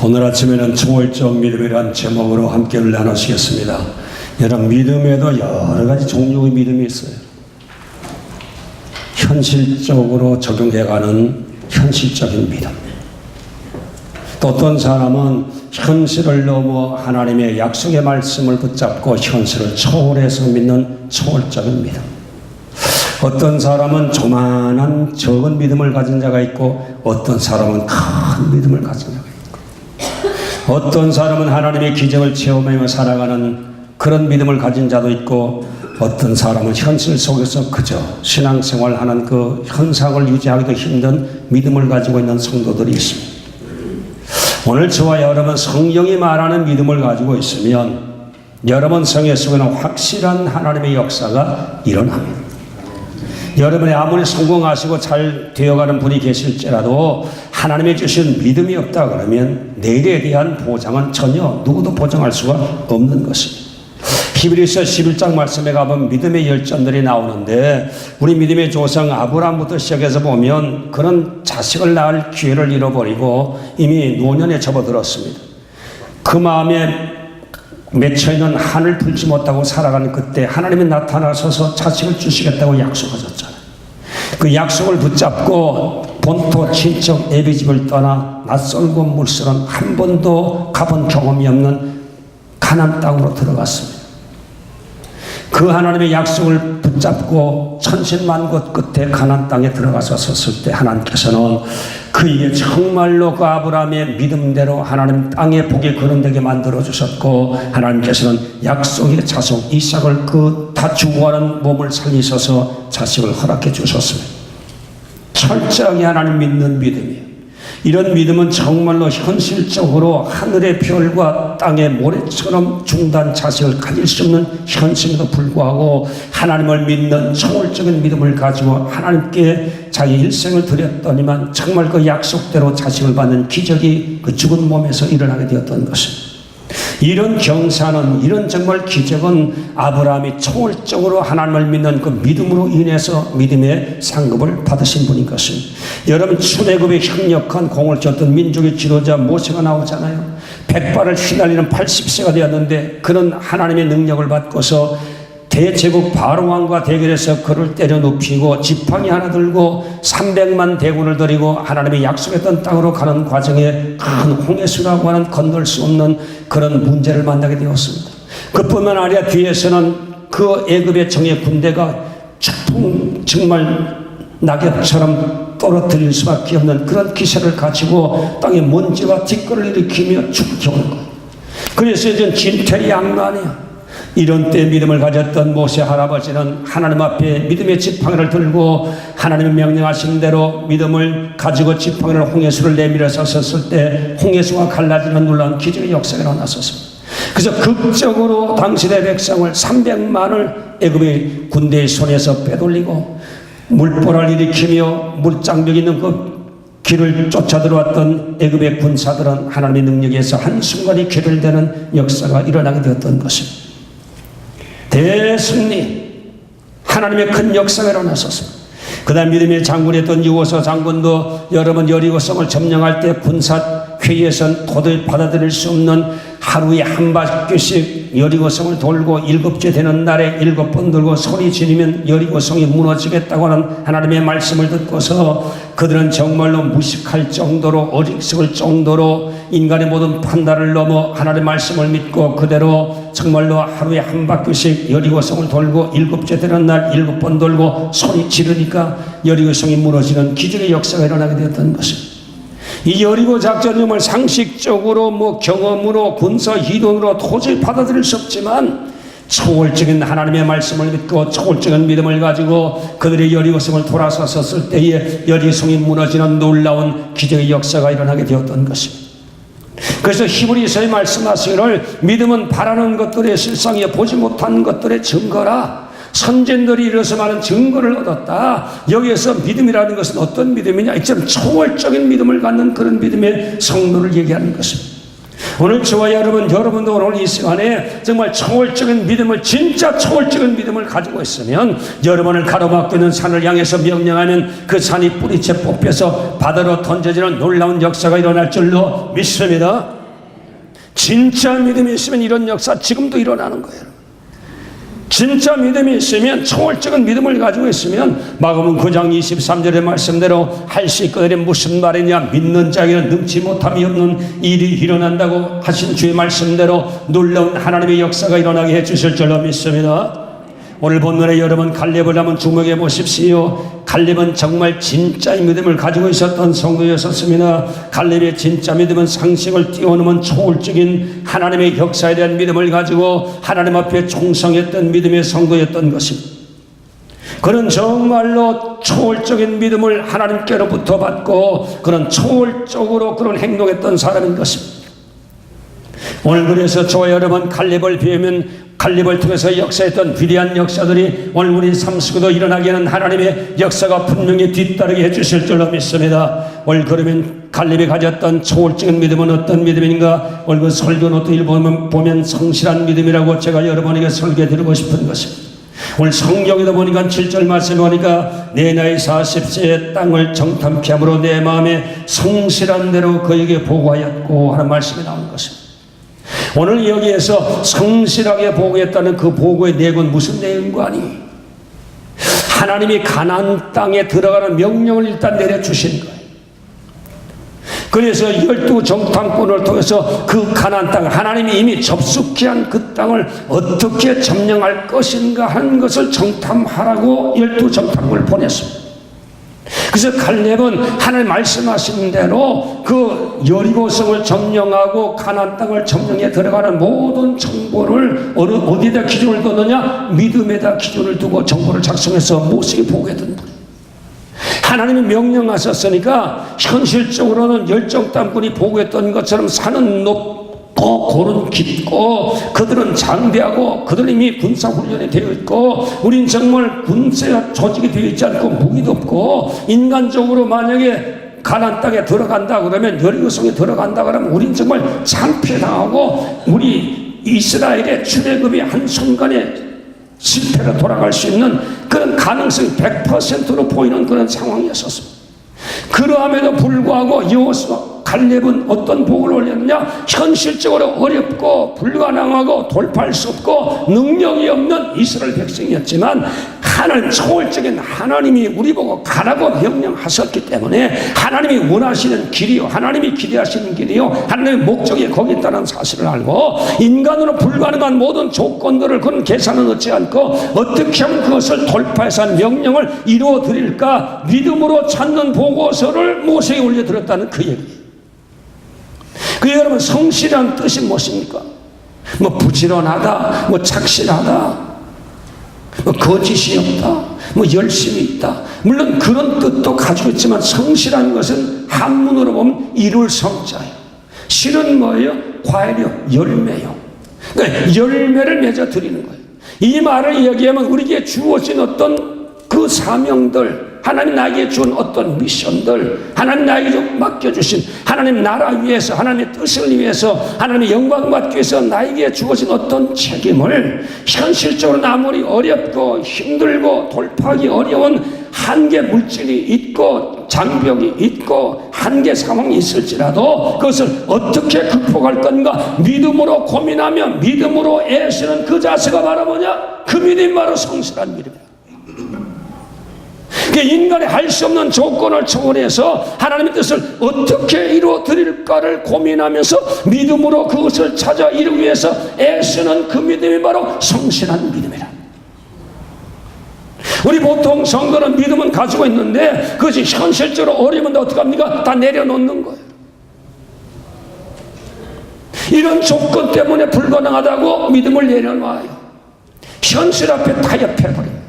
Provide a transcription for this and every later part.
오늘 아침에는 초월적 믿음이란 제목으로 함께를 나누시겠습니다. 여러분, 믿음에도 여러 가지 종류의 믿음이 있어요. 현실적으로 적용해가는 현실적인 믿음. 또 어떤 사람은 현실을 넘어 하나님의 약속의 말씀을 붙잡고 현실을 초월해서 믿는 초월적인 믿음. 어떤 사람은 조만한 적은 믿음을 가진 자가 있고, 어떤 사람은 큰 믿음을 가진 자가 있고, 어떤 사람은 하나님의 기적을 체험하며 살아가는 그런 믿음을 가진 자도 있고, 어떤 사람은 현실 속에서 그저 신앙생활하는 그 현상을 유지하기도 힘든 믿음을 가지고 있는 성도들이 있습니다. 오늘 저와 여러분, 성경이 말하는 믿음을 가지고 있으면 여러분 성의 속에는 확실한 하나님의 역사가 일어납니다. 여러분이 아무리 성공하시고 잘 되어가는 분이 계실지라도 하나님이 주신 믿음이 없다 그러면 내일에 대한 보장은 전혀 누구도 보장할 수가 없는 것입니다. 히브리서 11장 말씀에 가보면 믿음의 열전들이 나오는데, 우리 믿음의 조상 아브라함부터 시작해서 보면 그런 자식을 낳을 기회를 잃어버리고 이미 노년에 접어들었습니다. 그 마음에 맺혀있는 한을 풀지 못하고 살아가는 그때 하나님이 나타나셔서 자식을 주시겠다고 약속하셨잖아요. 그 약속을 붙잡고 본토 친척 애비집을 떠나 낯설고 물설은 한 번도 가본 경험이 없는 가나안 땅으로 들어갔습니다. 그 하나님의 약속을 붙잡고 천신만고 끝에 가나안 땅에 들어가서 섰을 때 하나님께서는 그에게 정말로 그 아브라함의 믿음대로 하나님 땅의 복이 거론되게 만들어주셨고, 하나님께서는 약속의 자손 이삭을 그 다 죽어가는 몸을 살리셔서 자식을 허락해 주셨습니다. 철저하게 하나님 믿는 믿음이에요. 이런 믿음은 정말로 현실적으로 하늘의 별과 땅의 모래처럼 중단 자식을 가질 수 없는 현실에도 불구하고 하나님을 믿는 초월적인 믿음을 가지고 하나님께 자기 일생을 드렸더니만 정말 그 약속대로 자식을 받는 기적이 그 죽은 몸에서 일어나게 되었던 것입니다. 이런 경사는, 이런 정말 기적은 아브라함이 초월적으로 하나님을 믿는 그 믿음으로 인해서 믿음의 상급을 받으신 분인 것입니다. 여러분, 출애굽에 협력한 공을 쳤던 민족의 지도자 모세가 나오잖아요. 백발을 휘날리는 80세가 되었는데 그런 하나님의 능력을 받고서 대제국 바로왕과 대결해서 그를 때려 눕히고 지팡이 하나 들고 300만 대군을 들이고 하나님의 약속했던 땅으로 가는 과정에 큰 홍해수라고 하는 건널 수 없는 그런 문제를 만나게 되었습니다. 그뿐만 아니라 뒤에서는 그 애굽의 정예 군대가 정말 낙엽처럼 떨어뜨릴 수밖에 없는 그런 기세를 가지고 땅에 먼지와 뒷걸을 일으키며 죽여오는 거예요. 그래서 이제 진퇴양난이야. 이런 때 믿음을 가졌던 모세 할아버지는 하나님 앞에 믿음의 지팡이를 들고 하나님의 명령하신 대로 믿음을 가지고 지팡이를 홍해수를 내밀어서 섰을 때 홍해수가 갈라지는 놀라운 기적의 역사가 일어났었습니다. 그래서 극적으로 당신의 백성을 300만을 애굽의 군대의 손에서 빼돌리고 물보라를 일으키며 물장벽이 있는 그 길을 쫓아 들어왔던 애굽의 군사들은 하나님의 능력에서 한순간에 괴멸되는 역사가 일어나게 되었던 것입니다. 대승리, 하나님의 큰 역사가 일어났었습니다. 그 다음 믿음의 장군이었던 유호서 장군도 여러분 여리고성을 점령할 때 군사회의에선 도저히 받아들일 수 없는 하루에 한 바퀴씩 여리고성을 돌고 7째 되는 날에 7번 돌고 소리 지르면 여리고성이 무너지겠다고 하는 하나님의 말씀을 듣고서 그들은 정말로 무식할 정도로 어리석을 정도로 인간의 모든 판단을 넘어 하나님의 말씀을 믿고 그대로 정말로 하루에 한 바퀴씩 여리고성을 돌고 7째 되는 날 7번 돌고 소리 지르니까 여리고성이 무너지는 기적의 역사가 일어나게 되었던 것입니다. 이 여리고 작전은 정말 상식적으로 경험으로 군사 이론으로 도저히 받아들일 수 없지만 초월적인 하나님의 말씀을 믿고 초월적인 믿음을 가지고 그들의 여리고성을 돌아섰을 때에 여리고성이 무너지는 놀라운 기적의 역사가 일어나게 되었던 것입니다. 그래서 히브리서에 말씀하시기를 믿음은 바라는 것들의 실상에 보지 못한 것들의 증거라. 선진들이 이래서 많은 증거를 얻었다. 여기에서 믿음이라는 것은 어떤 믿음이냐? 이처럼 초월적인 믿음을 갖는 그런 믿음의 성도를 얘기하는 것입니다. 오늘 저와 여러분도 오늘 이 시간에 정말 초월적인 믿음을, 진짜 초월적인 믿음을 가지고 있으면 여러분을 가로막고 있는 산을 향해서 명령하면 그 산이 뿌리채 뽑혀서 바다로 던져지는 놀라운 역사가 일어날 줄로 믿습니다. 진짜 믿음이 있으면 이런 역사 지금도 일어나는 거예요. 진짜 믿음이 있으면, 초월적인 믿음을 가지고 있으면 마가복음 9장 23절의 말씀대로 할 수 있거든요. 무슨 말이냐, 믿는 자에게는 능치 못함이 없는 일이 일어난다고 하신 주의 말씀대로 놀라운 하나님의 역사가 일어나게 해주실 줄로 믿습니다. 오늘 본문에 여러분 갈렙을 한번 주목해 보십시오. 갈렙은 정말 진짜의 믿음을 가지고 있었던 성도였었습니다. 갈렙의 진짜 믿음은 상식을 뛰어넘은 초월적인 하나님의 역사에 대한 믿음을 가지고 하나님 앞에 충성했던 믿음의 성도였던 것입니다. 그는 정말로 초월적인 믿음을 하나님께로부터 받고 그런 초월적으로 그런 행동했던 사람인 것입니다. 오늘 그래서 저와 여러분 갈렙을 배우면 갈렙을 통해서 역사했던 위대한 역사들이 오늘 우리 삶 속에도 일어나게 하는 하나님의 역사가 분명히 뒤따르게 해주실 줄로 믿습니다. 오늘 그러면 갈렙이 가졌던 초월적인 믿음은 어떤 믿음인가? 오늘 그 설교 노트를 보면 성실한 믿음이라고 제가 여러분에게 설교해 드리고 싶은 것입니다. 오늘 성경에도 보니까 7절 말씀에 보니까 내 나이 40세에 땅을 정탐케 함으로 내 마음에 성실한 대로 그에게 보고하였고 하는 말씀이 나오는 것입니다. 오늘 여기에서 성실하게 보고했다는 그 보고의 내용은 무슨 내용인가 하니, 하나님이 가나안 땅에 들어가는 명령을 일단 내려주신 거예요. 그래서 12 정탐꾼을 통해서 그 가나안 땅, 하나님이 이미 접속케 한 그 땅을 어떻게 점령할 것인가 하는 것을 정탐하라고 12 정탐꾼을 보냈습니다. 그래서 갈렙은 하나님 말씀하신 대로 그 여리고성을 점령하고 가나안 땅을 점령해 들어가는 모든 정보를 어디다 기준을 뒀느냐? 믿음에다 기준을 두고 정보를 작성해서 모세에게 보고했던 분이에요. 하나님이 명령하셨으니까 현실적으로는 열정 땀꾼이 보고했던 것처럼 산은 높고 골은 깊고 그들은 장대하고 그들은 이미 군사훈련이 되어 있고 우린 정말 군사 조직이 되어 있지 않고 무기도 없고 인간적으로 만약에 가나안 땅에 들어간다 그러면 여리고성에 들어간다 그러면 우린 정말 창피당하고 우리 이스라엘의 출애굽이 한순간에 실패로 돌아갈 수 있는 그런 가능성이 100%로 보이는 그런 상황이었습니다. 그러함에도 불구하고 여호수아 갈렙은 어떤 복을 올렸느냐? 현실적으로 어렵고 불가능하고 돌파할 수 없고 능력이 없는 이스라엘 백성이었지만 하나님, 초월적인 하나님이 우리 보고 가라고 명령하셨기 때문에 하나님이 원하시는 길이요, 하나님이 기대하시는 길이요, 하나님의 목적이 거기 있다는 사실을 알고 인간으로 불가능한 모든 조건들을 그런 계산은 얻지 않고 어떻게 하면 그것을 돌파해서 한 명령을 이루어 드릴까 믿음으로 찾는 보고서를 모세에게 올려드렸다는 그 얘기예요. 그 여러분, 성실한 뜻이 무엇입니까? 뭐 부지런하다, 뭐 착실하다, 뭐 거짓이 없다, 뭐 열심이 있다. 물론 그런 뜻도 가지고 있지만 성실한 것은 한문으로 보면 이룰 성자예요. 실은 뭐예요? 과일이요, 열매요. 그러니까 열매를 맺어 드리는 거예요. 이 말을 이야기하면 우리에게 주어진 어떤 그 사명들, 하나님 나에게 준 어떤 미션들, 하나님 나에게 맡겨주신 하나님 나라 위해서, 하나님의 뜻을 위해서, 하나님의 영광 받기 위해서 나에게 주어진 어떤 책임을 현실적으로 아무리 어렵고 힘들고 돌파하기 어려운 한계 물질이 있고 장벽이 있고 한계 상황이 있을지라도 그것을 어떻게 극복할 건가 믿음으로 고민하며 믿음으로 애쓰는 그 자세가 바로 뭐냐? 그 믿음이 바로 성실한 믿음이다. 인간이 할 수 없는 조건을 초월해서 하나님의 뜻을 어떻게 이루어 드릴까를 고민하면서 믿음으로 그것을 찾아 이루기 위해서 애쓰는 그 믿음이 바로 성실한 믿음이라. 우리 보통 성도는 믿음은 가지고 있는데 그것이 현실적으로 어려우면 어떻게 합니까? 다 내려놓는 거예요. 이런 조건 때문에 불가능하다고 믿음을 내려놔요. 현실 앞에 타협해버립니다.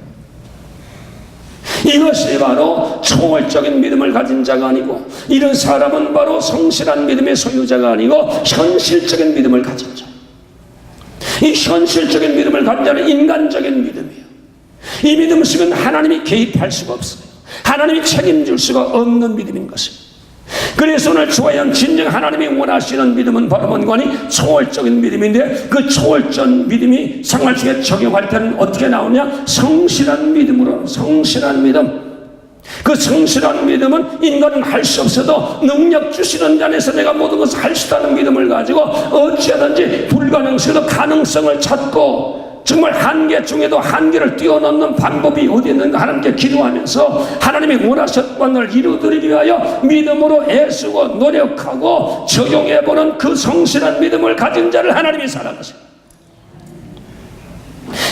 이것이 바로 초월적인 믿음을 가진 자가 아니고 이런 사람은 바로 성실한 믿음의 소유자가 아니고 현실적인 믿음을 가진 자. 이 현실적인 믿음을 가진 자는 인간적인 믿음이에요. 이 믿음 속은 하나님이 개입할 수가 없어요. 하나님이 책임질 수가 없는 믿음인 것입니다. 그래서 오늘 좋아요. 진정 하나님이 원하시는 믿음은 바로 뭔가니 초월적인 믿음인데, 그 초월적 믿음이 생활 중에 적용할 때는 어떻게 나오냐? 성실한 믿음으로. 성실한 믿음. 그 성실한 믿음은 인간은 할 수 없어도 능력 주시는 자 안에서 내가 모든 것을 할 수 있다는 믿음을 가지고 어찌하든지 불가능성에도 가능성을 찾고, 정말 한계 중에도 한계를 뛰어넘는 방법이 어디 있는가 하나님께 기도하면서 하나님이 원하셨던 것을 이루어드리기 위하여 믿음으로 애쓰고 노력하고 적용해보는 그 성실한 믿음을 가진 자를 하나님이 사랑하십니다.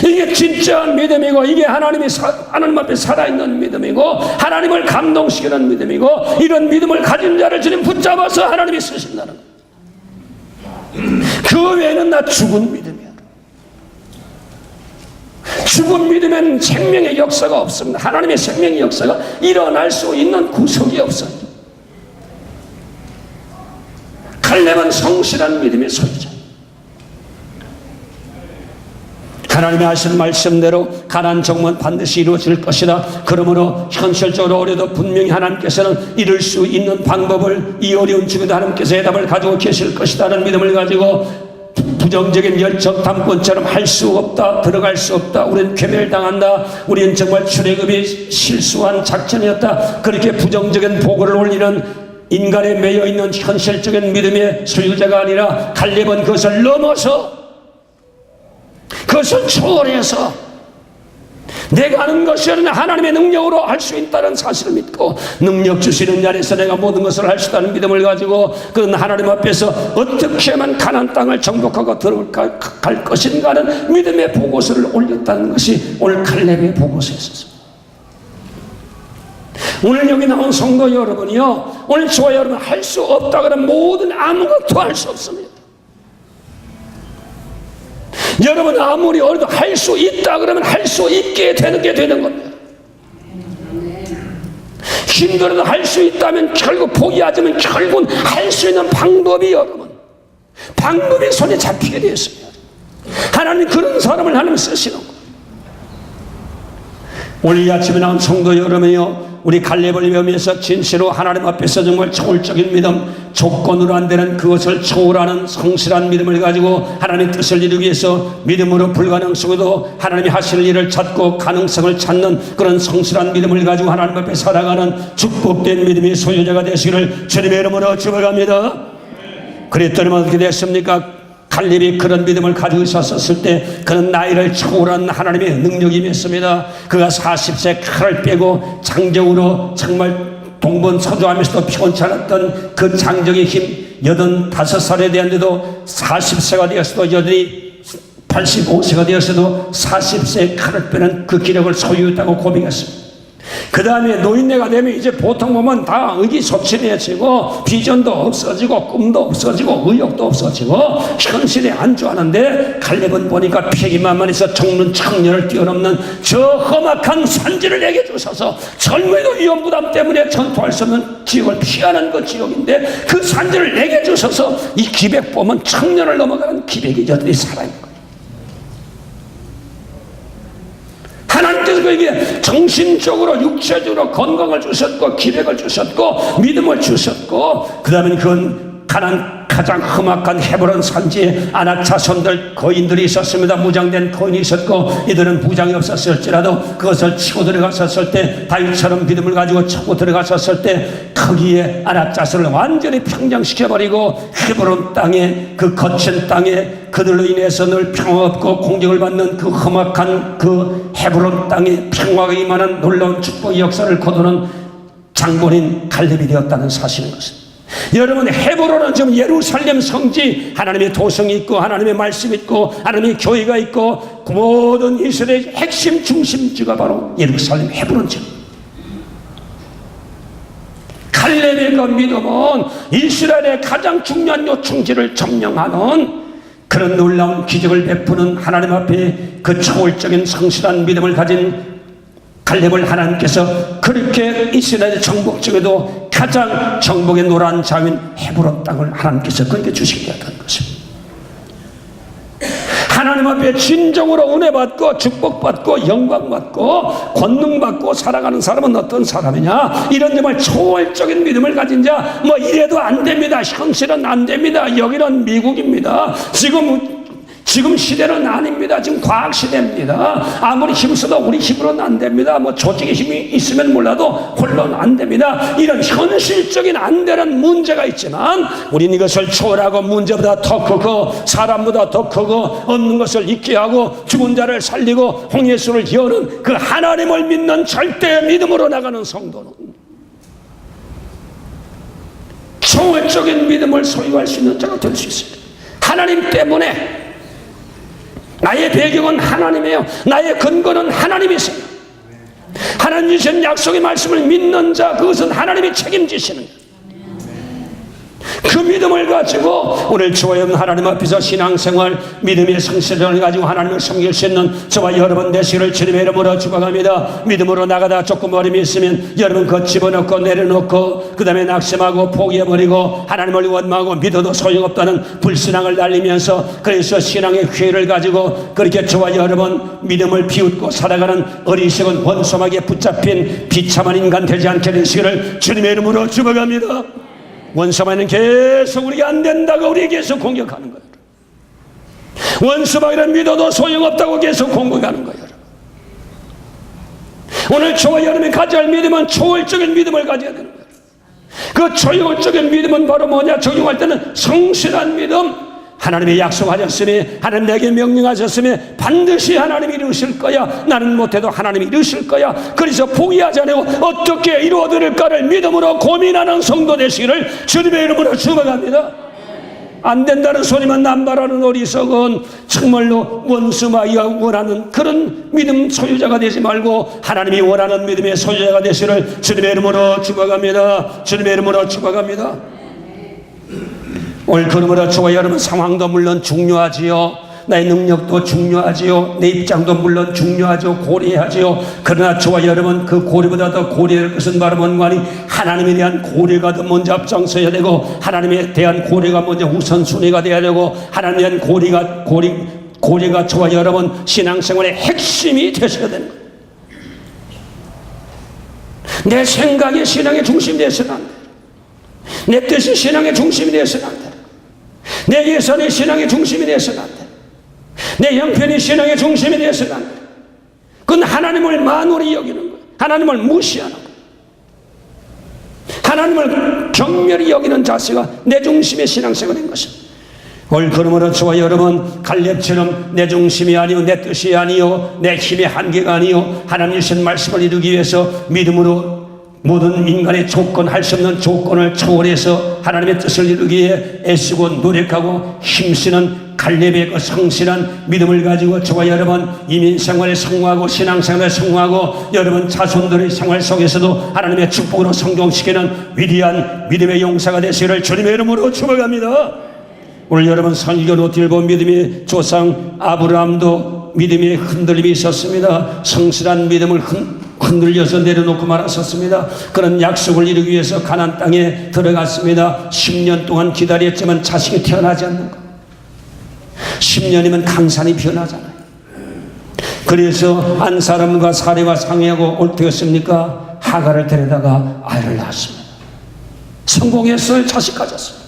이게 진짜 믿음이고, 이게 하나님 앞에 살아있는 믿음이고, 하나님을 감동시키는 믿음이고, 이런 믿음을 가진 자를 주님 붙잡아서 하나님이 쓰신다는 거예요. 그 외에는 나 죽은 믿음이야. 죽은 믿음엔 생명의 역사가 없습니다. 하나님의 생명의 역사가 일어날 수 있는 구석이 없어요. 칼렙은 성실한 믿음의 소유자. 하나님이 하신 말씀대로 가나안 정복은 반드시 이루어질 것이다. 그러므로 현실적으로 어려도 분명히 하나님께서는 이룰 수 있는 방법을, 이 어려운 중에도 하나님께서 해답을 가지고 계실 것이라는 믿음을 가지고, 부정적인 열정 담권처럼 할 수 없다, 들어갈 수 없다, 우리는 괴멸당한다, 우리는 정말 출애굽이 실수한 작전이었다, 그렇게 부정적인 보고를 올리는 인간에 매여있는 현실적인 믿음의 소유자가 아니라 칼렙은 그것을 넘어서, 그것을 초월해서 내가 하는 것이 아니라 하나님의 능력으로 할 수 있다는 사실을 믿고, 능력 주시는 자리에서 내가 모든 것을 할 수 있다는 믿음을 가지고, 그건 하나님 앞에서 어떻게 하면 가나안 땅을 정복하고 들어갈 것인가 하는 믿음의 보고서를 올렸다는 것이 오늘 칼렙의 보고서였습니다. 오늘 여기 나온 성도 여러분이요, 오늘 저와 여러분 할 수 없다 그러면 모든 아무것도 할 수 없습니다. 여러분 아무리 어려도 할 수 있다 그러면 할 수 있게 되는 게 되는 겁니다. 힘들어도 할 수 있다면 결국 포기하자면 결국은 할 수 있는 방법이, 여러분 방법이 손에 잡히게 되었습니다. 하나님 그런 사람을 하나님 쓰시는 거예요. 오늘 이 아침에 나온 성도 여러분이요, 우리 칼렙을 배우면서 진실로 하나님 앞에서 정말 초월적인 믿음, 조건으로 안 되는 그것을 초월하는 성실한 믿음을 가지고 하나님의 뜻을 이루기 위해서 믿음으로 불가능성에도 하나님이 하실 일을 찾고 가능성을 찾는 그런 성실한 믿음을 가지고 하나님 앞에 살아가는 축복된 믿음의 소유자가 되시기를 주님의 이름으로 축복합니다. 그랬더니 어떻게 됐습니까? 칼렙이 그런 믿음을 가지고 있었을 때 그는 나이를 초월한 하나님의 능력이 임했습니다. 그가 40세 칼을 빼고 장정으로 정말 동번서주하면서도 피곤치 않았던 그 장정의 힘, 85살에 대한데도 40세가 되었어도 여전히 85세가 되었어도 40세 칼을 빼는 그 기력을 소유했다고 고백했습니다. 그 다음에 노인네가 되면 이제 보통 보면 다 의기소침해지고 비전도 없어지고 꿈도 없어지고 의욕도 없어지고 현실에 안주하는데, 칼렙은 보니까 패기만만해서 적는 청년을 뛰어넘는 저 험악한 산지를 내게 주셔서, 젊은이도 위험 부담 때문에 전투할 수 없는 지역을 피하는 그 지역인데 그 산지를 내게 주셔서 이 기백 보면 청년을 넘어가는 기백이 여전히 살아있는 거예요. 하나님께서 그에게 정신적으로 육체적으로 건강을 주셨고 기백을 주셨고 믿음을 주셨고, 그 다음에 그건 가나안 가장 험악한 헤브론 산지에 아낙 자손들 거인들이 있었습니다. 무장된 거인이 있었고, 이들은 무장이 없었을지라도 그것을 치고 들어갔었을 때, 다윗처럼 믿음을 가지고 치고 들어갔었을 때 거기에 아낙 자손을 완전히 평정시켜버리고 헤브론 땅에, 그 거친 땅에 그들로 인해서 늘 평화 없고 공격을 받는 그 험악한 그 헤브론 땅에 평화가 임하는 놀라운 축복의 역사를 거두는 장본인 칼렙이 되었다는 사실인 것입니다. 여러분, 헤브론은 지금 예루살렘 성지, 하나님의 도성이 있고 하나님의 말씀이 있고 하나님의 교회가 있고 그 모든 이스라엘의 핵심 중심지가 바로 예루살렘 헤브론입니다. 칼렙의 그 믿음은 이스라엘의 가장 중요한 요충지를 점령하는 그런 놀라운 기적을 베푸는 하나님 앞에 그 초월적인 성실한 믿음을 가진 칼렙을 하나님께서 그렇게 이스라엘 정복 중에도 가장 정복의 노란 자유인 헤브론 땅을 하나님께서 그렇게 주시게 되었던 것입니다. 하나님 하나님 앞에 진정으로 은혜받고 축복받고 영광받고 권능받고 살아가는 사람은 어떤 사람이냐? 이런 정말 초월적인 믿음을 가진 자, 뭐 이래도 안 됩니다. 현실은 안 됩니다. 여기는 미국입니다. 지금 시대는 아닙니다. 지금 과학 시대입니다. 아무리 힘써도 우리 힘으로는 안 됩니다. 뭐 조직의 힘이 있으면 몰라도 홀로는 안 됩니다. 이런 현실적인 안 되는 문제가 있지만 우리는 이것을 초월하고 문제보다 더 크고 사람보다 더 크고 없는 것을 있게 하고 죽은 자를 살리고 홍해수를 여는 그 하나님을 믿는 절대 믿음으로 나가는 성도는 초월적인 믿음을 소유할 수 있는 자가 될 수 있습니다. 하나님 때문에 나의 배경은 하나님이에요. 나의 근거는 하나님이세요. 하나님 주신 약속의 말씀을 믿는 자, 그것은 하나님이 책임지시는 거예요. 그 믿음을 가지고 오늘 저와 여러분 하나님 앞에서 신앙생활 믿음의 성실을 가지고 하나님을 섬길 수 있는 저와 여러분 되시기를 주님의 이름으로 축복합니다. 믿음으로 나가다 조금 어려움이 있으면 여러분 그거 집어넣고 내려놓고 그 다음에 낙심하고 포기해버리고 하나님을 원망하고 믿어도 소용없다는 불신앙을 날리면서 그래서 신앙의 기회를 가지고 그렇게 저와 여러분 믿음을 비웃고 살아가는 어리석은 원수막에 붙잡힌 비참한 인간 되지 않게 되시기를 주님의 이름으로 축복합니다. 원수마귀는 계속 우리가 안 된다고 우리에게 계속 공격하는 거예요. 원수마귀는 믿어도 소용없다고 계속 공격하는 거예요. 오늘 저와 여러분이 가져야 할 믿음은 초월적인 믿음을 가져야 되는 거예요. 그 초월적인 믿음은 바로 뭐냐? 적용할 때는 성실한 믿음. 하나님이 약속하셨으니 하나님 내게 명령하셨으니 반드시 하나님이 이루실 거야. 나는 못해도 하나님이 이루실 거야. 그래서 포기하지 않고 어떻게 이루어드릴까를 믿음으로 고민하는 성도 되시기를 주님의 이름으로 축복합니다. 안 된다는 소리만 남발하는 어리석은 정말로 원수마귀가 원하는 그런 믿음 소유자가 되지 말고 하나님이 원하는 믿음의 소유자가 되시기를 주님의 이름으로 축복합니다. 주님의 이름으로 축복합니다. 오늘 그러므로 저와 여러분 상황도 물론 중요하지요. 나의 능력도 중요하지요. 내 입장도 물론 중요하죠. 고려하지요. 그러나 저와 여러분 그 고려보다 더 고려할 것은 바로 뭔가니 하나님에 대한 고려가 더 먼저 앞장서야 되고 하나님에 대한 고려가 먼저 우선순위가 돼야 되고 하나님에 대한 고려가 저와 여러분 신앙생활의 핵심이 되셔야 되는 거예요. 내 생각이 신앙의 중심이 되어서는 안 돼. 내 뜻이 신앙의 중심이 되어서는 안 돼. 내 예산이 신앙의 중심이 되어서는 안 돼. 내 형편이 신앙의 중심이 되어서는 안 돼. 그건 하나님을 만월히 여기는 거예요. 하나님을 무시하는 거예요. 하나님을 경멸히 여기는 자세가 내 중심의 신앙생활인 것입니다. 오늘 그러므로 저와 여러분 갈렙처럼 내 중심이 아니요 내 뜻이 아니요 내 힘의 한계가 아니요 하나님 주신 말씀을 이루기 위해서 믿음으로 모든 인간의 조건 할 수 없는 조건을 초월해서 하나님의 뜻을 이루기 위해 애쓰고 노력하고 힘쓰는 갈렙의 그 성실한 믿음을 가지고 저와 여러분 이민생활에 성공하고 신앙생활에 성공하고 여러분 자손들의 생활 속에서도 하나님의 축복으로 성공시키는 위대한 믿음의 용사가 되시기를 주님의 이름으로 축복합니다. 오늘 여러분 성경 노트를 본 믿음의 조상 아브라함도 믿음의 흔들림이 있었습니다. 성실한 믿음을 흔들려서 내려놓고 말았었습니다. 그런 약속을 이루기 위해서 가나안 땅에 들어갔습니다. 10년 동안 기다렸지만 자식이 태어나지 않는 것. 10년이면 강산이 변하잖아요. 그래서 한 사람과 사례와 상의하고 어떻게 했습니까? 하갈을 데려다가 아이를 낳았습니다. 성공했어요. 자식 가졌어요.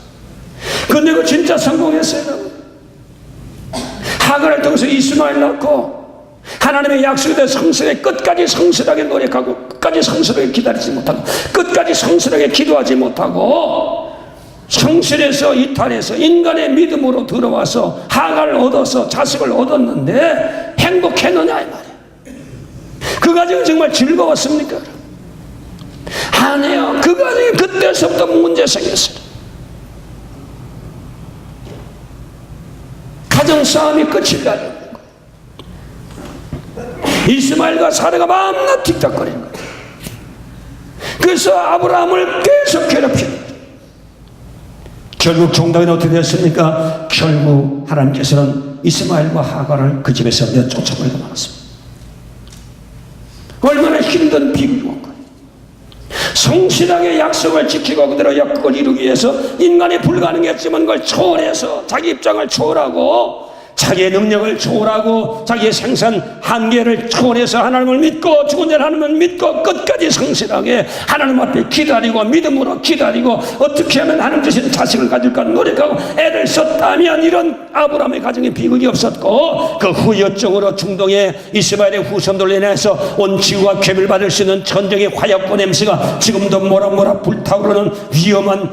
근데 그 진짜 성공했어요. 하갈을 통해서 이스마엘 낳고 하나님의 약속에 대해 성실하게 끝까지 성실하게 노력하고 끝까지 성실하게 기다리지 못하고 끝까지 성실하게 기도하지 못하고 성실해서 이탈해서 인간의 믿음으로 들어와서 하갈을 얻어서 자식을 얻었는데 행복했느냐 이 말이에요. 그 과정이 정말 즐거웠습니까? 아니에요. 그 과정이 그때서부터 문제 생겼어요. 가정싸움이 끝이 나는 거예요. 이스마엘과 사라가 마음껏 틱탁거리는 거예요. 그래서 아브라함을 계속 괴롭히는 거예요. 결국 정답이 어떻게 됐습니까? 결국 하나님께서는 이스마엘과 하갈을 그 집에서 내쫓아버리고 말았습니다. 얼마나 힘든 비극인 거예요. 성실하게 약속을 지키고 그대로 약속을 이루기 위해서 인간이 불가능했지만 그걸 초월해서 자기 입장을 초월하고 자기의 능력을 초월하고 자기의 생산 한계를 초월해서 하나님을 믿고 죽은 자를 하나님을 믿고 끝까지 성실하게 하나님 앞에 기다리고 믿음으로 기다리고 어떻게 하면 하나님 주신 자식을 가질까 노력하고 애를 썼다면 이런 아브라함의 가정에 비극이 없었고 그 후유증으로 중동의 이스마엘의 후손들로 인해서 온 지구가 괴멸받을 수 있는 전쟁의 화약고 냄새가 지금도 모락모락 불타오르는 위험한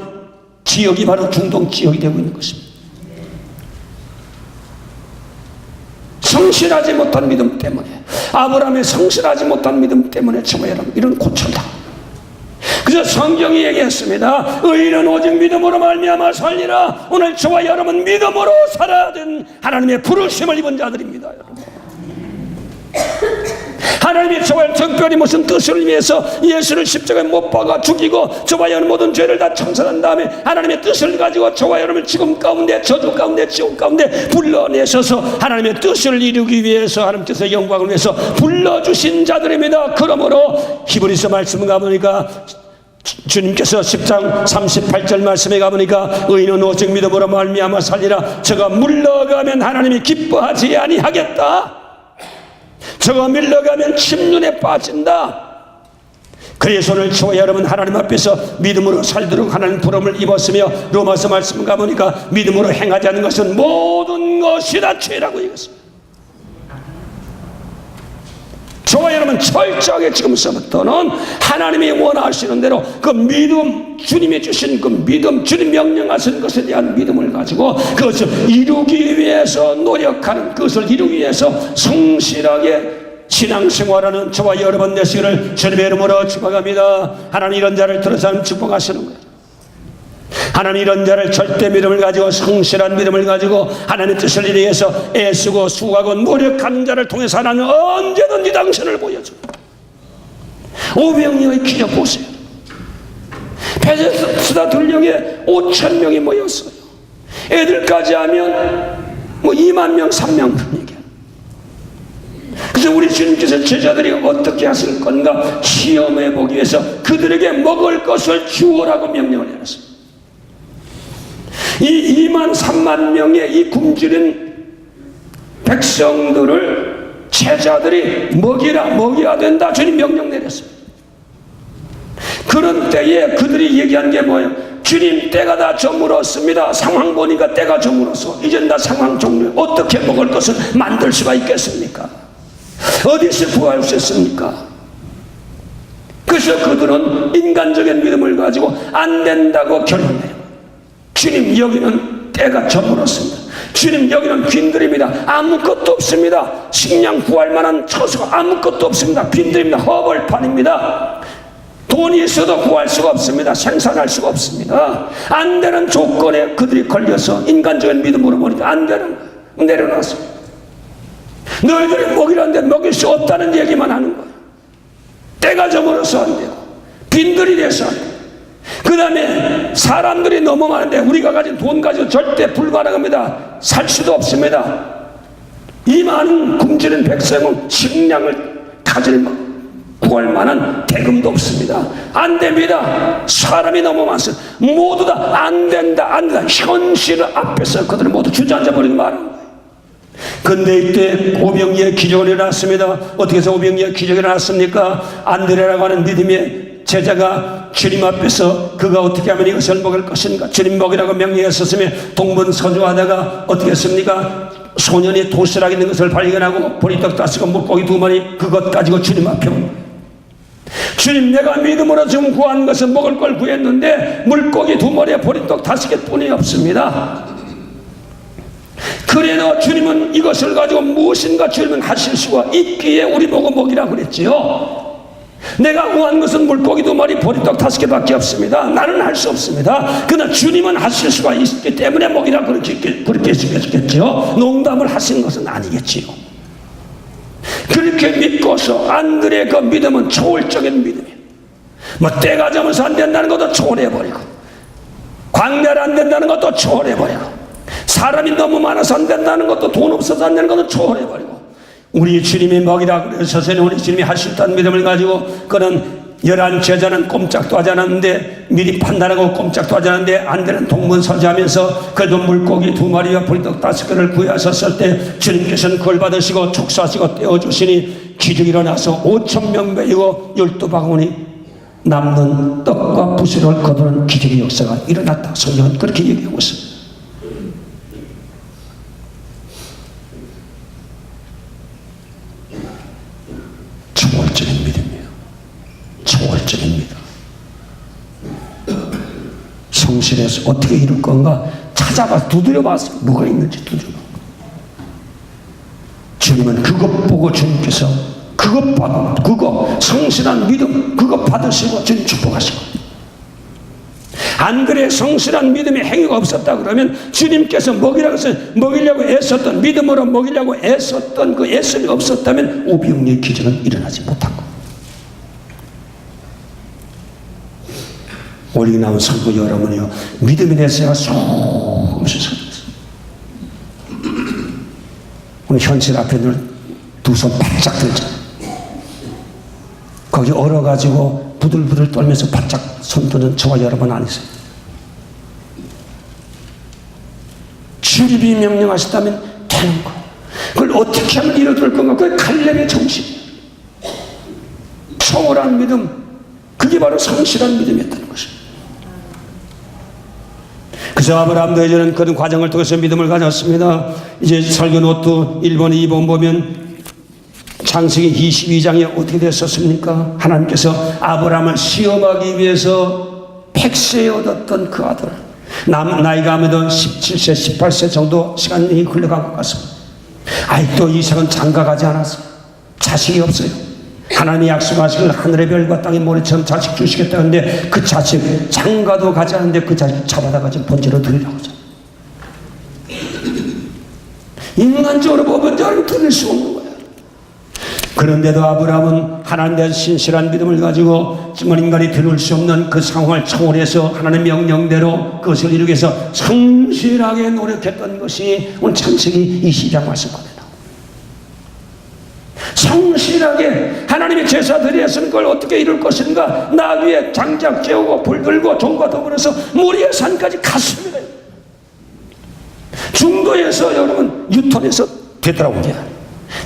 지역이 바로 중동 지역이 되고 있는 것입니다. 성실하지 못한 믿음 때문에, 아브라함의 성실하지 못한 믿음 때문에 저와 여러분 이런 고초다. 그래서 성경이 얘기했습니다. 의인은 오직 믿음으로 말미암아 살리라. 오늘 저와 여러분 믿음으로 살아야 되는 하나님의 부르심을 입은 자들입니다. 여러분. 하나님이 저와 특별히 무슨 뜻을 위해서 예수를 십자가에 못 박아 죽이고 저와 여러분 모든 죄를 다 청산한 다음에 하나님의 뜻을 가지고 저와 여러분을 지금 가운데 저주 가운데 지옥 가운데 불러내셔서 하나님의 뜻을 이루기 위해서 하나님께서 영광을 위해서 불러주신 자들입니다. 그러므로 히브리서 말씀 가보니까 주님께서 10장 38절 말씀에 가보니까 의인은 오직 믿음으로 말미암아 살리라. 저가 물러가면 하나님이 기뻐하지 아니하겠다. 저거 밀러가면 침륜에 빠진다. 그래서 오늘 저와 여러분 하나님 앞에서 믿음으로 살도록 하나님 부름을 입었으며 로마서 말씀 가보니까 믿음으로 행하지 않는 것은 모든 것이 다 죄라고 얘기했습니다. 저와 여러분 철저하게 지금서부터는 하나님이 원하시는 대로 그 믿음, 주님이 주신 그 믿음, 주님 명령하신 것에 대한 믿음을 가지고 그것을 이루기 위해서 노력하는, 그것을 이루기 위해서 성실하게 신앙생활하는 저와 여러분 되시기를 주님의 이름으로 축복합니다. 하나님 이런 자를 들어서 축복하시는 거예요. 하나님 이런 자를 절대 믿음을 가지고 성실한 믿음을 가지고 하나님의 뜻을 위해서 애쓰고 수고하고 노력하는 자를 통해서 하나님은 언제든지 당신을 보여줘요. 오병이어의 기적 보세요. 베데스다 들녘에 5,000명이 모였어요. 애들까지 하면 뭐 2만 명, 3명 그런 얘기야. 그래서 우리 주님께서 제자들이 어떻게 하실 건가 시험해 보기 위해서 그들에게 먹을 것을 주오라고 명령을 내렸습니다. 이 2만 3만 명의 이 굶주린 백성들을 제자들이 먹여야 된다 주님 명령 내렸습니다. 그런 때에 그들이 얘기한 게 뭐예요? 주님 때가 다 저물었습니다. 상황 보니까 때가 저물어서 이젠 다 상황 종료. 어떻게 먹을 것을 만들 수가 있겠습니까? 어디서 구할 수 있습니까? 그래서 그들은 인간적인 믿음을 가지고 안 된다고 결론해요. 주님 여기는 때가 저물었습니다. 주님 여기는 빈들입니다. 아무것도 없습니다. 식량 구할 만한 처소가 아무것도 없습니다. 빈들입니다. 허벌판입니다. 돈이 있어도 구할 수가 없습니다. 생산할 수가 없습니다. 안 되는 조건에 그들이 걸려서 인간적인 믿음으로 보니까 안 되는 거예요. 내려놨습니다. 너희들이 먹이라는데 먹일 수 없다는 얘기만 하는 거예요. 때가 저물어서 안 되고 빈들이 돼서 안 되고 그 다음에 사람들이 너무 많은데 우리가 가진 돈 가지고 절대 불가능합니다. 살 수도 없습니다. 이 많은 굶주린 백성은 식량을 구할 만한 대금도 없습니다. 안 됩니다. 사람이 너무 많습니다. 모두 다 안 된다, 안 된다. 현실 앞에서 그들은 모두 주저앉아 버리고 말하는 거예요. 근데 이때 오병이의 기적이 일어났습니다. 어떻게 해서 오병이의 기적이 일어났습니까? 안드레라고 하는 믿음의 제자가 주님 앞에서 그가 어떻게 하면 이것을 먹을 것인가 주님 먹이라고 명령했었으며 동분서주하다가 어떻게 했습니까? 소년이 도시락 있는 것을 발견하고 보리떡 5개 물고기 2마리 그것 가지고 주님 앞에 온 거예요. 주님 내가 믿음으로 지금 구한 것은 먹을 걸 구했는데 물고기 2마리에 보리떡 5개 뿐이 없습니다. 그래도 주님은 이것을 가지고 무엇인가 주님은 하실 수가 있기에 우리 보고 먹이라고 그랬지요. 내가 구한 것은 물고기 2마리 보리떡 5개밖에 없습니다. 나는 할 수 없습니다. 그러나 주님은 하실 수가 있기 때문에 먹이라 그렇게 시켰겠죠. 농담을 하신 것은 아니겠지요. 그렇게 믿고서 안드레의 그 믿음은 초월적인 믿음이에요. 뭐 때가 저물어서 안 된다는 것도 초월해버리고 광야를 안 된다는 것도 초월해버리고 사람이 너무 많아서 안 된다는 것도 돈 없어서 안 되는 것도 초월해버리고 우리 주님이 먹이라 그러셔서 우리 주님이 할 수 있다는 믿음을 가지고 그는 열한 제자는 꼼짝도 하지 않았는데, 미리 판단하고 꼼짝도 하지 않았는데 안 되는 동문서지하면서 그래도 물고기 2마리와 보리떡 5개를 구하셨을 때 주님께서는 그걸 받으시고 축사하시고 떼어주시니 기적이 일어나서 5,000명 메이고 12바구니 남는 떡과 부스를 거두는 기적의 역사가 일어났다. 성경은 그렇게 얘기하고 있습니다. 초월적인 믿음이에요. 초월적인 믿음. 성실해서 어떻게 이룰 건가 찾아봐서 두드려봤어요. 뭐가 있는지 두드려봐. 주님은 그것 보고 주님께서 그것 받고, 그거 성실한 믿음 그거 받으시고 주님 축복하시고, 안 그래 성실한 믿음의 행위가 없었다 그러면 주님께서 먹이려고 애썼던, 믿음으로 먹이려고 애썼던 그 애씀이 없었다면 오병이의 기적은 일어나지 못한 것. 오늘 나온 성도 여러분이요, 믿음에 대해서 제가 조금씩 설명했어요. 오늘 현실 앞에 늘 두 손 바짝 들죠. 거기 얼어가지고 부들부들 떨면서 바짝 손 드는 저와 여러분 아니세요? 주님이 명령하셨다면 되는 거. 그걸 어떻게 하면 이뤄들 건가? 그게 갈렙의 정신. 초월한 믿음, 그게 바로 성실한 믿음이었다는 것입니다. 그래서 아브라함도 이제는 그런 과정을 통해서 믿음을 가졌습니다. 이제 설교 노트 1번, 2번 보면 창세기 22장에 어떻게 됐었습니까? 하나님께서 아브라함을 시험하기 위해서 백세에 얻었던 그 아들, 나이가 아무래도 17세, 18세 정도 시간이 흘러간 것 같습니다. 아직도 이삭은 장가가지 않았어요. 자식이 없어요. 하나님이 약속하신 하늘의 별과 땅의 모래처럼 자식 주시겠다는데 그 자식 장가도 가지 않는데 그 자식 잡아다가 지금 번제로 드리라고 하죠. 인간적으로 보면 여러분 드릴 수 없는 거예요. 그런데도 아브라함은 하나님에 대한 신실한 믿음을 가지고 정말 인간이 들을 수 없는 그 상황을 초월해서 하나님의 명령대로 그것을 이루기 위해서 성실하게 노력했던 것이 오늘 창세기 22장 말씀입니다. 성실하게 하나님의 제사들이 했으면 그걸 어떻게 이룰 것인가. 나귀에 장작 재우고 불 들고 종과 더불어서 모리아 산까지 갔습니다. 중도에서 여러분 유턴해서 되돌아온 게 아니에요.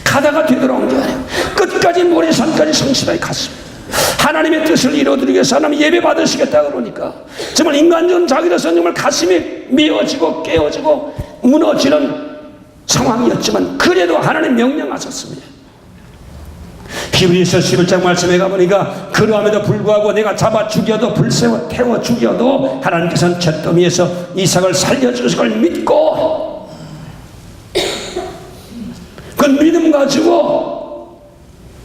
가다가 되돌아온 게 아니에요. 끝까지 모리아 산까지 성실하게 갔습니다. 하나님의 뜻을 이루어드리기 위해서 하나님 예배 받으시겠다 그러니까 정말 인간적인 자기로서 정말 가슴이 미어지고 깨어지고 무너지는 상황이었지만 그래도 하나님 명령하셨습니다. 히브리서 11장 말씀에 가보니까 그러함에도 불구하고 내가 잡아 죽여도 불새워 태워 죽여도 하나님께서는 잿더미에서 이삭을 살려주실 걸 믿고 그 믿음 가지고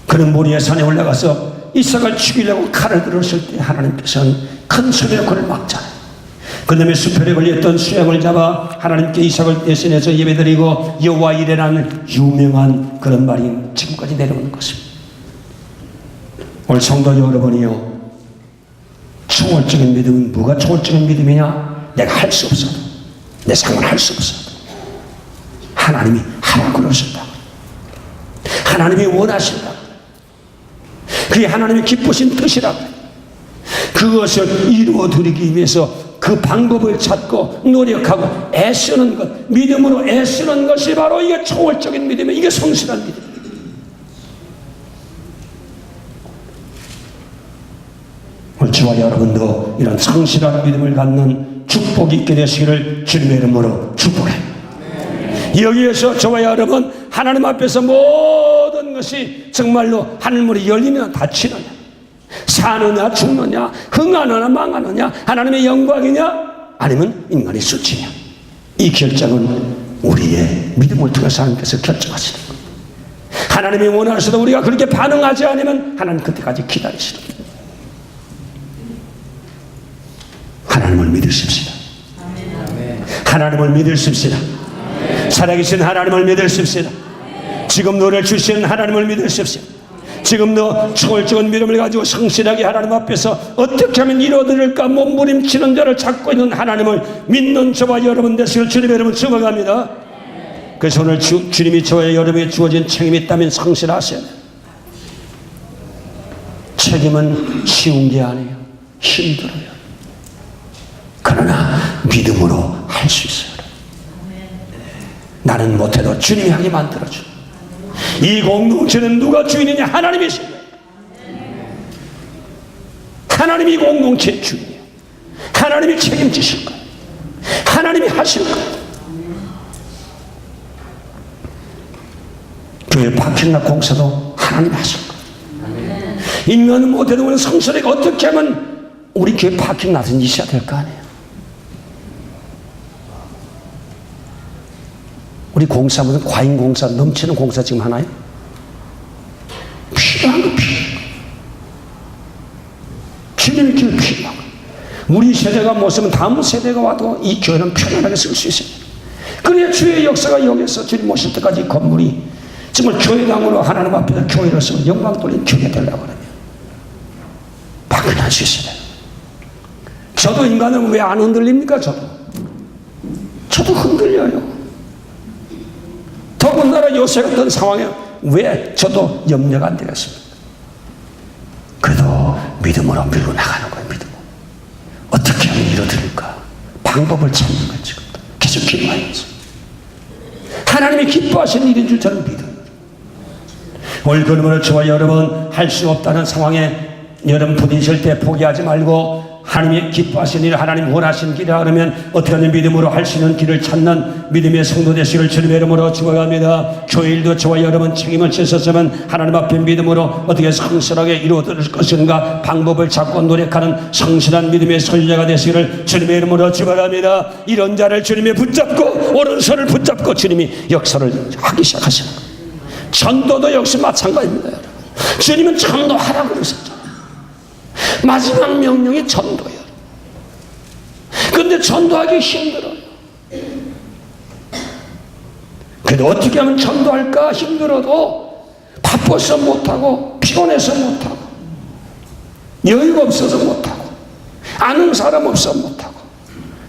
그는 모리아 산에 올라가서 이삭을 죽이려고 칼을 들었을 때 하나님께서는 큰 소리로 그를 막잖아요. 그 다음에 수표에 걸렸던 수양을 잡아 하나님께 이삭을 대신해서 예배드리고 여호와 이레라는 유명한 그런 말이 지금까지 내려오는 것입니다. 오늘 성도 여러분이요, 초월적인 믿음은 뭐가 초월적인 믿음이냐? 내가 할 수 없어도, 내 상을 할 수 없어도 하나님이 하라고 그러신다. 하나님이 원하신다. 그게 하나님이 기쁘신 뜻이라고. 그것을 이루어드리기 위해서 그 방법을 찾고 노력하고 애쓰는 것, 믿음으로 애쓰는 것이 바로 이게 초월적인 믿음이에요. 이게 성실한 믿음이에요. 오늘 저와 여러분도 이런 성실한 믿음을 갖는 축복이 있게 되시기를 주님의 이름으로 축복해요. 여기에서 저와 여러분 하나님 앞에서 모든 것이 정말로 하늘문이 열리면 닫히느냐, 사느냐 죽느냐, 흥하느냐 망하느냐, 하나님의 영광이냐 아니면 인간의 수치냐, 이 결정은 우리의 믿음을 통해서 하나님께서 결정하시는 거예요. 하나님이 원하셔도 우리가 그렇게 반응하지 않으면 하나님 그때까지 기다리시는 거예요. 하나님을 믿으십시다. 하나님을 믿으십시다. 살아계신 하나님을 믿으십시다. 지금 너를 주신 하나님을 믿으십시다. 지금도 초월적인 믿음을 가지고 성실하게 하나님 앞에서 어떻게 하면 이루어드릴까 몸부림치는 자를 찾고 있는 하나님을 믿는 저와 여러분 되시길 주님의 이름으로 축원합니다. 그래서 오늘 주님이 저와 여러분에게 주어진 책임이 있다면 성실하셔야 돼요. 책임은 쉬운 게 아니에요. 힘들어요. 그러나 믿음으로 할 수 있어요. 나는 못해도 주님이 하게 만들어줘. 이 공동체는 누가 주인이냐? 하나님이신 거예요. 하나님이 공동체의 주인이에요. 하나님이 책임지실 거예요. 하나님이 하실 거예요. 교회 파킹락 공사도 하나님이 하실 거예요. 인간은 못해도 우리 성실하게 어떻게 하면 우리 교회 파킹락은 있어야 될 거 아니에요. 우리 공사 무슨 과잉 공사, 넘치는 공사 지금 하나요? 필요한 거 필요한 거. 주님의 길 필요한 거. 우리 세대가 못 쓰면 다음 세대가 와도 이 교회는 편안하게 쓸 수 있어요. 그래야 주의 역사가 여기서 주님 오실 때까지 건물이 정말 교회당으로 하나님 앞에서 교회로서 영광 돌린 교회가 되려고 그러면 방문할 수 있어요. 저도 인간은 왜 안 흔들립니까? 저도 흔들려요. 더군다나 요새 같은 상황에 왜 저도 염려가 안 되겠습니까? 그래도 믿음으로 밀고 나가는 거예요. 믿음으로. 어떻게 하면 이뤄드릴까? 방법을 찾는 거예요. 지금 계속 기도하면서 하나님이 기뻐하시는 일인 줄 저는 믿어요. 오늘 그러므로 저와 여러분 할 수 없다는 상황에 여러분 부딪힐 때 포기하지 말고 하나님이 기뻐하시는 일, 하나님 원하시는 길이라 그러면 어떻게 하면 믿음으로 할 수 있는 길을 찾는 믿음의 성도 되시기를 주님의 이름으로 축원합니다. 교회 일도 저와 여러분 책임을 지셨으면 하나님 앞에 믿음으로 어떻게 성실하게 이루어질 것인가 방법을 찾고 노력하는 성실한 믿음의 선지자가 되시기를 주님의 이름으로 축원합니다. 이런 자를 주님이 붙잡고 오른손을 붙잡고 주님이 역사를 하기 시작하시는 거예요. 전도도 역시 마찬가지입니다. 여러분. 주님은 전도하라고 그러셨죠. 마지막 명령이 전도예요. 그런데 전도하기 힘들어요. 그래도 어떻게 하면 전도할까? 힘들어도 바빠서 못하고 피곤해서 못하고 여유가 없어서 못하고 아는 사람 없어서 못하고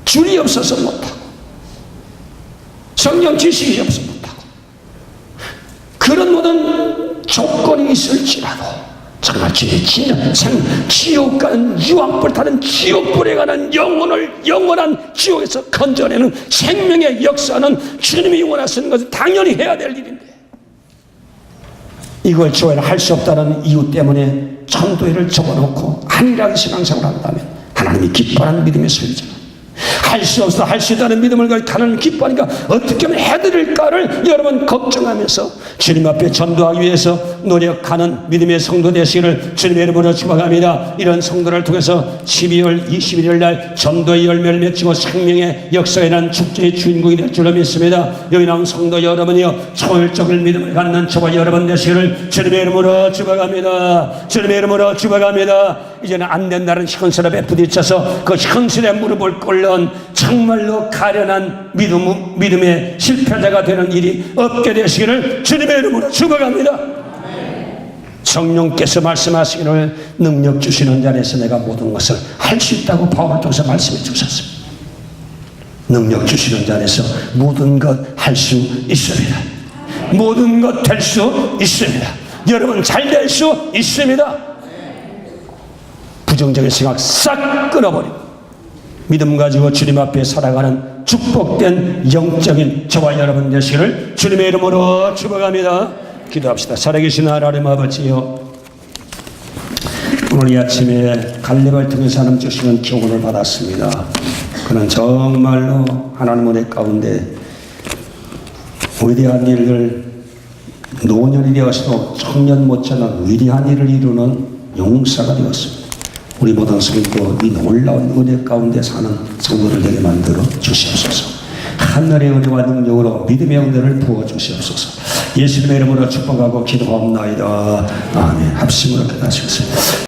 줄이 없어서 못하고 성경 지식이 없어서 못하고 그런 모든 조건이 있을지라도 정말 주님이 진정 지옥 가는 유황불 타는 지옥불에 가는 영원한 지옥에서 건져내는 생명의 역사는 주님이 원하시는 것은 당연히 해야 될 일인데 이걸 교회는 할 수 없다는 이유 때문에 전도회를 접어놓고 안일하게 신앙생활을 한다면 하나님이 기뻐하는 믿음의 소유자 할 수 없어 할 수 있다는 믿음을 가지고 하나님 기뻐하니까 어떻게 하면 해드릴까를 여러분 걱정하면서 주님 앞에 전도하기 위해서 노력하는 믿음의 성도 되시기를 주님의 이름으로 축복합니다. 이런 성도를 통해서 12월 21일 날 전도의 열매를 맺히고 생명의 역사에 대한 축제의 주인공이 될 줄로 믿습니다. 여기 나온 성도 여러분이요 초월적인 믿음을 갖는 저와 여러분 되시기를 주님의 이름으로 축복합니다. 주님의 이름으로 축복합니다. 이제는 안 된다는 현실에 부딪혀서 그 현실에 무릎을 꿇는 정말로 가련한 믿음의 실패자가 되는 일이 없게 되시기를 주님의 이름으로 축복합니다. 성령께서 말씀하시기를 능력 주시는 자리에서 내가 모든 것을 할 수 있다고 바울을 통해서 말씀해 주셨습니다. 능력 주시는 자리에서 모든 것 할 수 있습니다. 모든 것 될 수 있습니다. 여러분 잘 될 수 있습니다. 부정적인 생각 싹 끊어버리고 믿음 가지고 주님 앞에 살아가는 축복된 영적인 저와 여러분 되시기를 주님의 이름으로 축복합니다. 기도합시다. 살아계신 하나님 아버지요, 오늘 이 아침에 갈렙을 통해서 하나님 주시는 교훈을 받았습니다. 그는 정말로 하나님 은혜 가운데 위대한 일을 노년이 되어서도 청년 못지않은 위대한 일을 이루는 용사가 되었습니다. 우리 모든 성도 이 놀라운 은혜 가운데 사는 성도를 되게 만들어 주시옵소서. 하늘의 은혜와 능력으로 믿음의 은혜를 부어 주시옵소서. 예수님의 이름으로 축복하고 기도하옵나이다. 아멘. 합심으로 기도하시겠습니다.